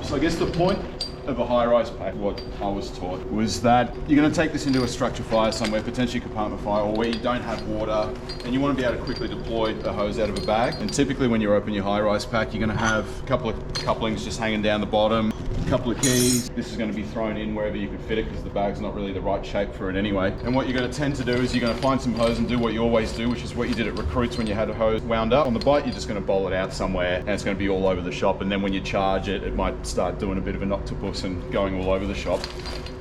So I guess the point of a high-rise pack, what I was taught, was that you're going to take this into a structure fire somewhere, potentially compartment fire, or where you don't have water, and you want to be able to quickly deploy the hose out of a bag. And typically when you open your high-rise pack, you're going to have a couple of couplings just hanging down the bottom, a couple of keys. This is going to be thrown in wherever you can fit it because the bag's not really the right shape for it anyway. And what you're going to tend to do is you're going to find some hose and do what you always do, which is what you did at Recruits when you had a hose wound up. On the bite, you're just going to bowl it out somewhere and it's going to be all over the shop. And then when you charge it, it might start doing a bit of an octopus and going all over the shop.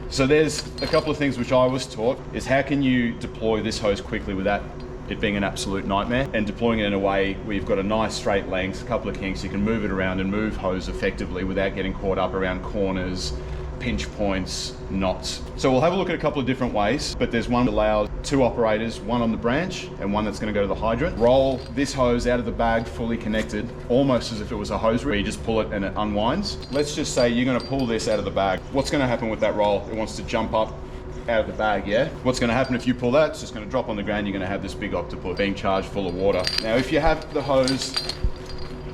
So there's a couple of things which I was taught is how can you deploy this hose quickly without it being an absolute nightmare, and deploying it in a way where you've got a nice straight length, a couple of kinks, you can move it around and move hose effectively without getting caught up around corners, pinch points, knots. So we'll have a look at a couple of different ways, but there's one that allows two operators, one on the branch and one that's going to go to the hydrant. Roll this hose out of the bag fully connected, almost as if it was a hose reel, where you just pull it and it unwinds. Let's just say you're going to pull this out of the bag. What's going to happen with that roll? It wants to jump up out of the bag, yeah? What's going to happen if you pull that? It's just going to drop on the ground. You're going to have this big octopus being charged full of water. Now, if you have the hose,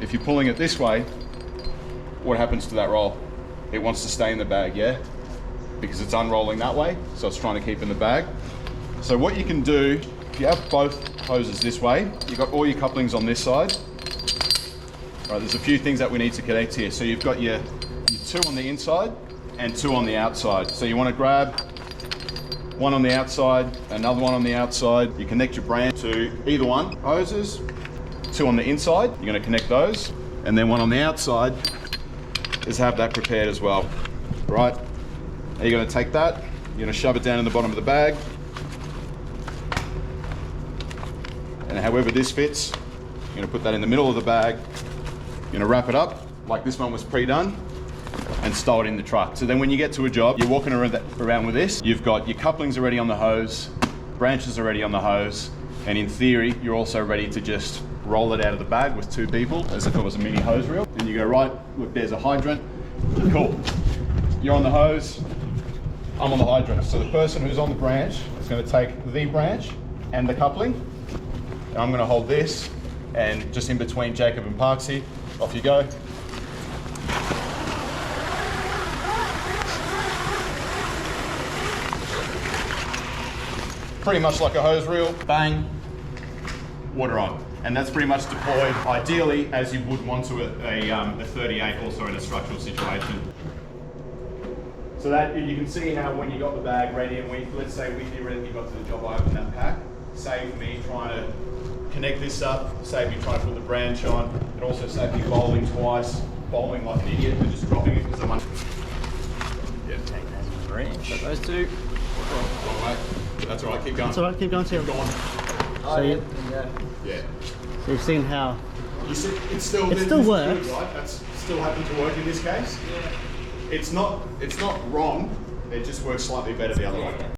if you're pulling it this way, what happens to that roll? It wants to stay in the bag, yeah? Because it's unrolling that way, so it's trying to keep in the bag. So what you can do, if you have both hoses this way, you've got all your couplings on this side. Right, there's a few things that we need to connect here. So you've got your two on the inside and two on the outside. So you want to grab one on the outside, another one on the outside. You connect your branch to either one. Hoses, two on the inside, you're going to connect those, and then one on the outside is have that prepared as well. Right, now you're going to take that, you're going to shove it down in the bottom of the bag, and however this fits, you're going to put that in the middle of the bag, you're going to wrap it up like this one was pre-done, and stow it in the truck. So then when you get to a job, you're walking around with this, you've got your couplings already on the hose, branches already on the hose, and in theory, you're also ready to just roll it out of the bag with two people, as if it was a mini hose reel. And you go, right, look, there's a hydrant. Cool. You're on the hose, I'm on the hydrant. So the person who's on the branch is going to take the branch and the coupling, and I'm going to hold this, and just in between Jacob and Parksy, off you go. Pretty much like a hose reel, bang, water on. And that's pretty much deployed, ideally, as you would want to a 38, also in a structural situation. So that, you can see how when you got the bag ready, and let's say we theoretically got to the job, I opened that pack, saved me trying to connect this up, saved me trying to put the branch on, it also saved me bowling twice, bowling like an idiot, and just dropping it because I'm under. Yeah. Take that as a branch. Got those two. Wrong way. That's all right, keep going. That's all right, keep going. Keep going. Yeah. So you've seen how You see, it still works. Good, right? That's still happened to work in this case. Yeah. It's not wrong. It just works slightly better the other way.